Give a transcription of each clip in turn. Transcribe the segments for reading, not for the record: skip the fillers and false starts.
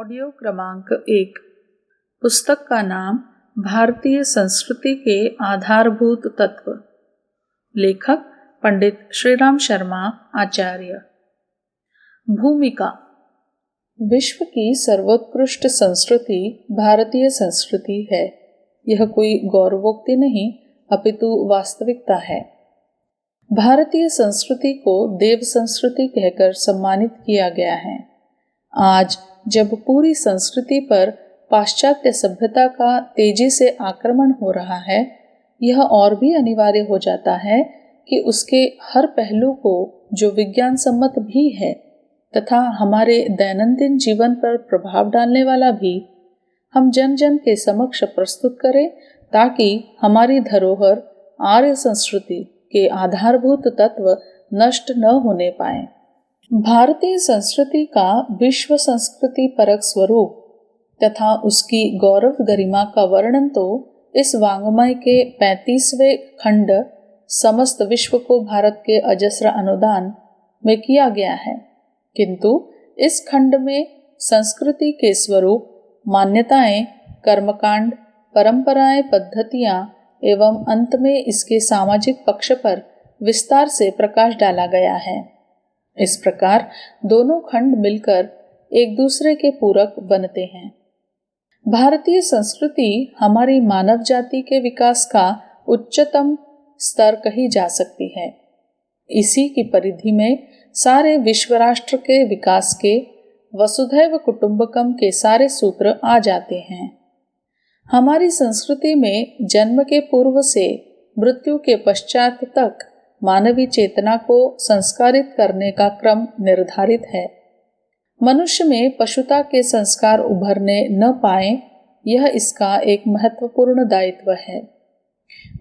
Audio क्रमांक 1। पुस्तक का नाम भारतीय संस्कृति के आधारभूत तत्व। लेखक पंडित श्रीराम शर्मा आचार्य। भूमिका। विश्व की सर्वोत्कृष्ट संस्कृति भारतीय संस्कृति है। यह कोई गौरवोक्ति नहीं अपितु वास्तविकता है। भारतीय संस्कृति को देव संस्कृति कहकर सम्मानित किया गया है। आज जब पूरी संस्कृति पर पाश्चात्य सभ्यता का तेजी से आक्रमण हो रहा है, यह और भी अनिवार्य हो जाता है कि उसके हर पहलू को, जो विज्ञान सम्मत भी है तथा हमारे दैनंदिन जीवन पर प्रभाव डालने वाला भी, हम जन जन के समक्ष प्रस्तुत करें, ताकि हमारी धरोहर आर्य संस्कृति के आधारभूत तत्व नष्ट न होने पाए। भारतीय संस्कृति का विश्व संस्कृति परक स्वरूप तथा उसकी गौरव गरिमा का वर्णन तो इस वाङ्मय के 35वें खंड समस्त विश्व को भारत के अजस्र अनुदान में किया गया है। किंतु इस खंड में संस्कृति के स्वरूप, मान्यताएं, कर्मकांड, परंपराएं, पद्धतियां एवं अंत में इसके सामाजिक पक्ष पर विस्तार से प्रकाश डाला गया है। इस प्रकार दोनों खंड मिलकर एक दूसरे के पूरक बनते हैं। भारतीय संस्कृति हमारी मानव जाति के विकास का उच्चतम स्तर कही जा सकती है। इसी की परिधि में सारे विश्व राष्ट्र के विकास के, वसुधैव कुटुंबकम के सारे सूत्र आ जाते हैं। हमारी संस्कृति में जन्म के पूर्व से मृत्यु के पश्चात तक मानवीय चेतना को संस्कारित करने का क्रम निर्धारित है। मनुष्य में पशुता के संस्कार उभरने न पाए, यह इसका एक महत्वपूर्ण दायित्व है।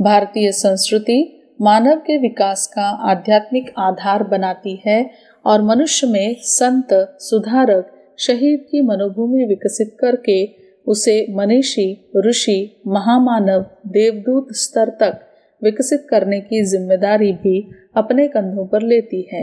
भारतीय संस्कृति मानव के विकास का आध्यात्मिक आधार बनाती है और मनुष्य में संत, सुधारक, शहीद की मनोभूमि विकसित करके उसे मनीषी, ऋषि, महामानव, देवदूत स्तर तक विकसित करने की जिम्मेदारी भी अपने कंधों पर लेती है।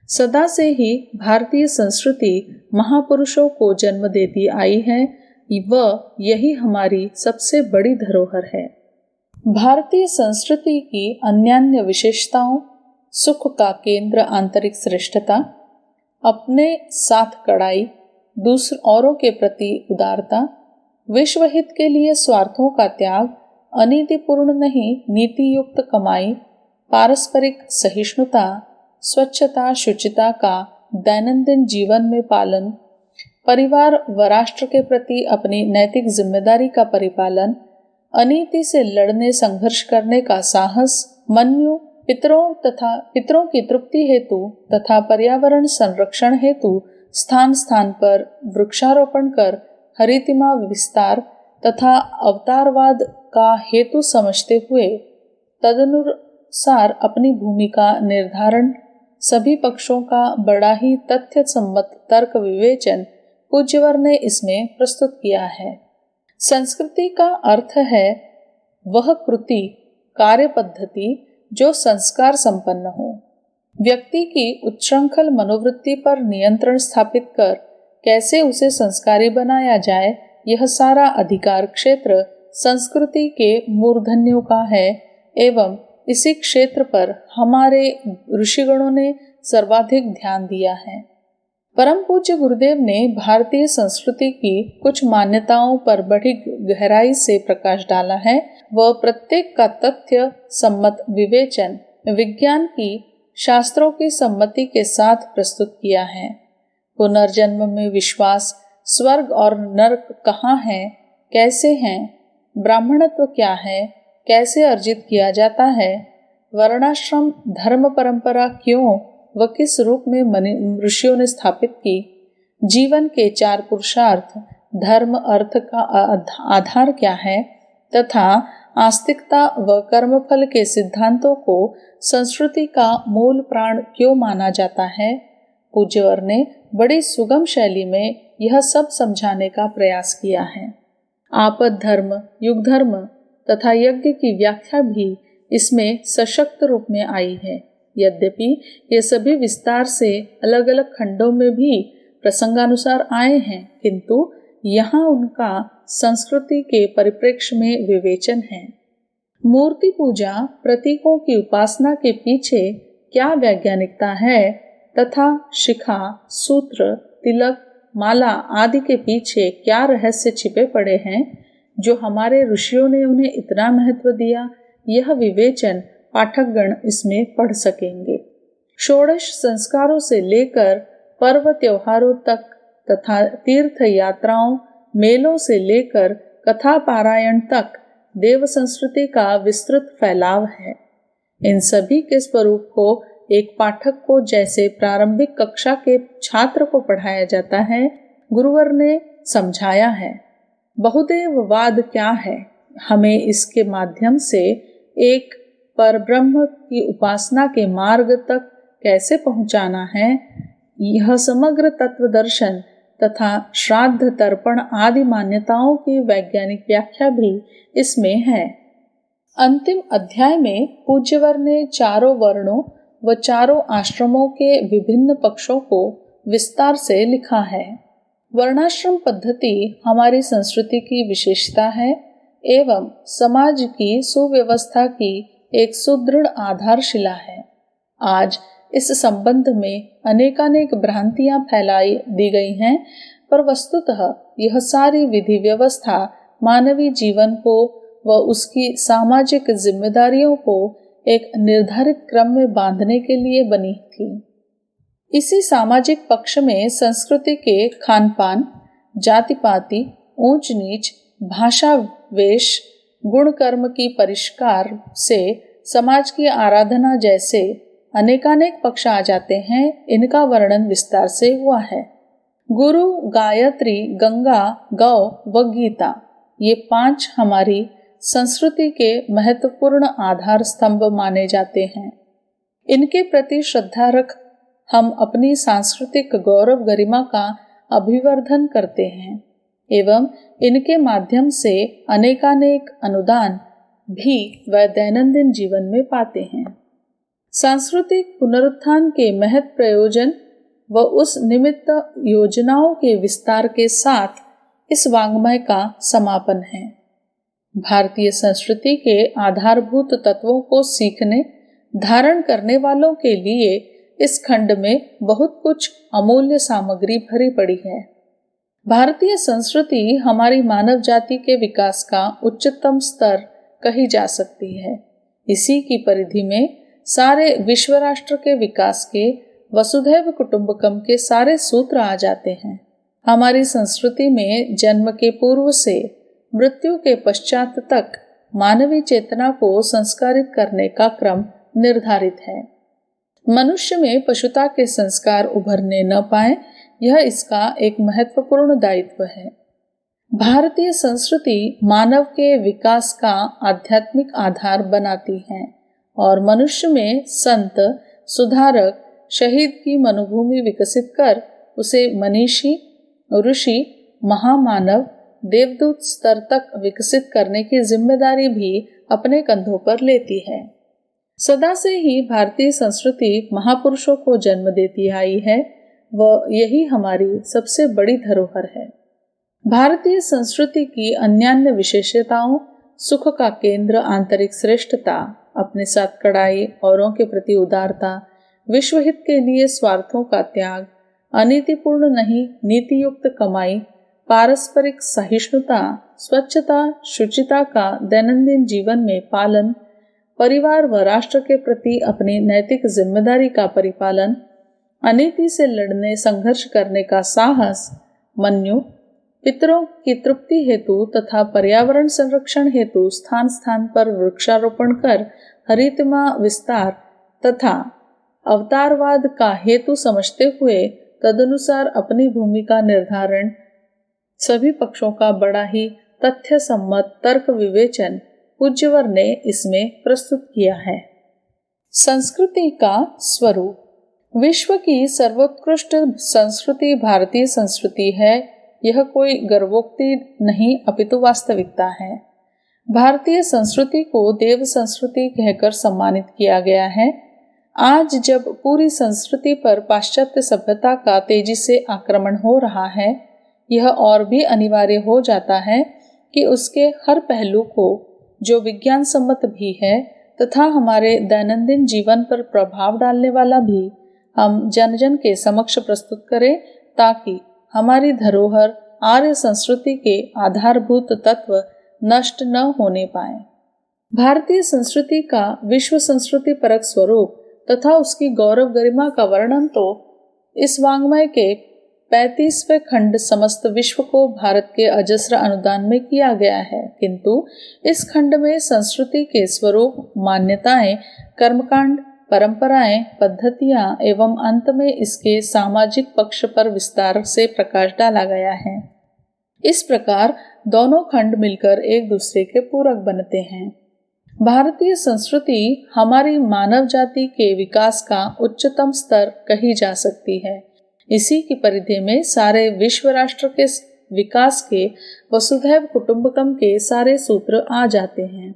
सदा से ही भारतीय संस्कृति महापुरुषों को जन्म देती आई है, वह यही हमारी सबसे बड़ी धरोहर है। भारतीय संस्कृति की अन्यान्य विशेषताओं, सुख का केंद्र आंतरिक श्रेष्ठता, अपने साथ कड़ाई, दूसरे औरों के प्रति उदारता, विश्व हित के लिए स्वार्थों का त्याग, अनीतिपूर्ण नहीं नीति युक्त कमाई, पारस्परिक सहिष्णुता, स्वच्छता, शुचिता का दैनंदिन जीवन में पालन, परिवार व राष्ट्र के प्रति अपनी नैतिक जिम्मेदारी का परिपालन, अनीति से लड़ने संघर्ष करने का साहस, मन्यु, पितरों की तृप्ति हेतु तथा पर्यावरण संरक्षण हेतु स्थान स्थान पर वृक्षारोपण कर हरितिमा विस्तार तथा अवतारवाद का हेतु समझते हुए तदनुसार अपनी भूमिका निर्धारण, सभी पक्षों का बड़ा ही तथ्य सम्मत तर्क विवेचन पूज्यवर ने इसमें प्रस्तुत किया है। संस्कृति का अर्थ है वह कृति, कार्य पद्धति जो संस्कार संपन्न हो। व्यक्ति की उच्छृंखल मनोवृत्ति पर नियंत्रण स्थापित कर कैसे उसे संस्कारी बनाया जाए, यह सारा अधिकार क्षेत्र संस्कृति के मूर्धन्यों का है एवं इसी क्षेत्र पर हमारे ऋषिगणों ने सर्वाधिक ध्यान दिया है। परम पूज्य गुरुदेव ने भारतीय संस्कृति की कुछ मान्यताओं पर बड़ी गहराई से प्रकाश डाला है। वह प्रत्येक का तथ्य सम्मत विवेचन विज्ञान की, शास्त्रों की सम्मति के साथ प्रस्तुत किया है। पुनर्जन्म में विश्वास, स्वर्ग और नरक कहाँ है, कैसे हैं, ब्राह्मणत्व क्या है, कैसे अर्जित किया जाता है, वर्णाश्रम धर्म परंपरा क्यों व किस रूप में ऋषियों ने स्थापित की, जीवन के 4 पुरुषार्थ, धर्म अर्थ का आधार क्या है तथा आस्तिकता व कर्मफल के सिद्धांतों को संस्कृति का मूल प्राण क्यों माना जाता है। पूज्यवर ने बड़ी सुगम शैली में यह सब समझाने का प्रयास किया है। आपद धर्म, युग धर्म तथा यज्ञ की व्याख्या भी इसमें सशक्त रूप में आई है। यद्यपि ये सभी विस्तार से अलग अलग खंडों में भी प्रसंगानुसार आए हैं, किंतु यहाँ उनका संस्कृति के परिप्रेक्ष्य में विवेचन है। मूर्ति पूजा, प्रतीकों की उपासना के पीछे क्या वैज्ञानिकता है तथा शिखा, सूत्र, तिलक, माला आदि के पीछे क्या रहस्य छिपे पड़े हैं जो हमारे ऋषियों ने उन्हें इतना महत्व दिया, यह विवेचन पाठकगण इसमें पढ़ सकेंगे। षोडश संस्कारों से लेकर पर्व त्योहारों तक तथा तीर्थ यात्राओं, मेलों से लेकर कथा पारायण तक देव संस्कृति का विस्तृत फैलाव है। इन सभी के स्वरूप को एक पाठक को जैसे प्रारंभिक कक्षा के छात्र को पढ़ाया जाता है, गुरुवर ने समझाया है। बहुदेववाद क्या है, हमें इसके माध्यम से एक परब्रह्म की उपासना के मार्ग तक कैसे पहुंचाना है, यह समग्र तत्व दर्शन तथा श्राद्ध तर्पण आदि मान्यताओं की वैज्ञानिक व्याख्या भी इसमें है। अंतिम अध्याय में पूज्यवर ने चारों वर्णों व चारों आश्रमों के विभिन्न पक्षों को विस्तार से लिखा है। वर्णाश्रम पद्धति हमारी संस्कृति की विशेषता है एवं समाज की सुव्यवस्था की एक सुदृढ़ आधारशिला है। आज इस संबंध में अनेकानेक भ्रांतियां फैलाई दी गई हैं, पर वस्तुतः यह सारी विधि व्यवस्था मानवीय जीवन को व उसकी सामाजिक जिम्मेदारियों को एक निर्धारित क्रम में बांधने के लिए बनी थी। इसी सामाजिक पक्ष में संस्कृति के खान पान, जाति पाति, ऊंच नीच, भाषा, वेश, गुण कर्म की परिष्कार से समाज की आराधना जैसे अनेकानेक पक्ष आ जाते हैं। इनका वर्णन विस्तार से हुआ है। गुरु, गायत्री, गंगा, गौ व गीता, ये 5 हमारी संस्कृति के महत्वपूर्ण आधार स्तंभ माने जाते हैं। इनके प्रति श्रद्धा रख हम अपनी सांस्कृतिक गौरव गरिमा का अभिवर्धन करते हैं एवं इनके माध्यम से अनेकानेक अनुदान भी वह दैनंदिन जीवन में पाते हैं। सांस्कृतिक पुनरुत्थान के महत् प्रयोजन व उस निमित्त योजनाओं के विस्तार के साथ इस वाङ्मय का समापन है। भारतीय संस्कृति के आधारभूत तत्वों को सीखने, धारण करने वालों के लिए इस खंड में बहुत कुछ अमूल्य सामग्री भरी पड़ी है। भारतीय संस्कृति हमारी मानव जाति के विकास का उच्चतम स्तर कही जा सकती है। इसी की परिधि में सारे विश्व राष्ट्र के विकास के वसुधैव कुटुंबकम के सारे सूत्र आ जाते हैं। हमारी संस्कृति में जन्म के पूर्व से मृत्यु के पश्चात तक मानवीय चेतना को संस्कारित करने का क्रम निर्धारित है। मनुष्य में पशुता के संस्कार उभरने न पाए, यह इसका एक महत्वपूर्ण दायित्व है। भारतीय संस्कृति मानव के विकास का आध्यात्मिक आधार बनाती है और मनुष्य में संत, सुधारक, शहीद की मनोभूमि विकसित कर उसे मनीषी, ऋषि, महामानव, देवदूत स्तर तक विकसित करने की जिम्मेदारी भी अपने कंधों पर लेती है। सदा से ही भारतीय संस्कृति महापुरुषों को जन्म देती आई है व यही हमारी सबसे बड़ी धरोहर है। भारतीय संस्कृति की अन्यान्य विशेषताओं, सुख का केंद्र आंतरिक श्रेष्ठता, अपने साथ कड़ाई, औरों के प्रति उदारता, विश्वहित के लिए स्वार्थों का त्याग, अनीतिपूर्ण नहीं नीतियुक्त कमाई, पारस्परिक सहिष्णुता, स्वच्छता, शुचिता का दैनंदिन जीवन में पालन, परिवार व राष्ट्र के प्रति अपनी नैतिक जिम्मेदारी का परिपालन, अनीति से लड़ने संघर्ष करने का साहस, मन्यु, पितरों की तृप्ति हेतु तथा पर्यावरण संरक्षण हेतु स्थान स्थान पर वृक्षारोपण कर हरितमा विस्तार तथा अवतारवाद का हेतु समझते हुए तदनुसार अपनी भूमिका निर्धारण, सभी पक्षों का बड़ा ही तथ्य सम्मत तर्क विवेचन पूज्यवर ने इसमें प्रस्तुत किया है। संस्कृति का स्वरूप। विश्व की सर्वोत्कृष्ट संस्कृति भारतीय संस्कृति है। यह कोई गर्वोक्ति नहीं अपितु वास्तविकता है। भारतीय संस्कृति को देव संस्कृति कहकर सम्मानित किया गया है। आज जब पूरी संस्कृति पर पाश्चात्य सभ्यता का तेजी से आक्रमण हो रहा है, यह और भी अनिवार्य हो जाता है कि उसके हर पहलू को, जो विज्ञान सम्मत भी है तथा हमारे दैनंदिन जीवन पर प्रभाव डालने वाला भी, हम जन जन के समक्ष प्रस्तुत करें, ताकि हमारी धरोहर आर्य संस्कृति के आधारभूत तत्व नष्ट न होने पाए। भारतीय संस्कृति का विश्व संस्कृति परक स्वरूप तथा उसकी गौरव गरिमा का वर्णन तो इस वाङ्मय के 35वें खंड समस्त विश्व को भारत के अजस्र अनुदान में किया गया है, किंतु इस खंड में संस्कृति के स्वरूप, मान्यताएं, कर्मकांड, परंपराएं, पद्धतियां एवं अंत में इसके सामाजिक पक्ष पर विस्तार से प्रकाश डाला गया है। इस प्रकार दोनों खंड मिलकर एक दूसरे के पूरक बनते हैं। भारतीय संस्कृति हमारी मानव जाति के विकास का उच्चतम स्तर कही जा सकती है। इसी की परिधि में सारे विश्व राष्ट्र के विकास के वसुधैव कुटुंबकम के सारे सूत्र आ जाते हैं।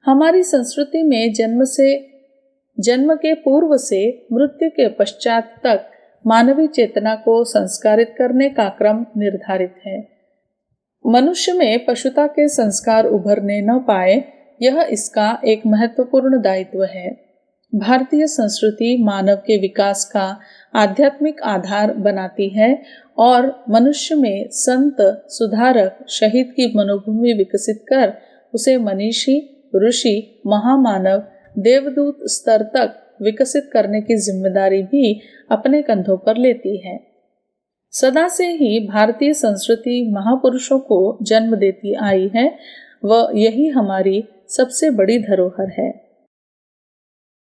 हमारी संस्कृति में जन्म के पूर्व से मृत्यु के पश्चात तक मानवीय चेतना को संस्कारित करने का क्रम निर्धारित है। मनुष्य में पशुता के संस्कार उभरने न पाए, यह इसका एक महत्वपूर्ण दायित्व है। भारतीय संस्कृति मानव के विकास का आध्यात्मिक आधार बनाती है और मनुष्य में संत, सुधारक, शहीद की मनोभूमि विकसित कर उसे मनीषी, ऋषि, महामानव, देवदूत स्तर तक विकसित करने की जिम्मेदारी भी अपने कंधों पर लेती है। सदा से ही भारतीय संस्कृति महापुरुषों को जन्म देती आई है व यही हमारी सबसे बड़ी धरोहर है।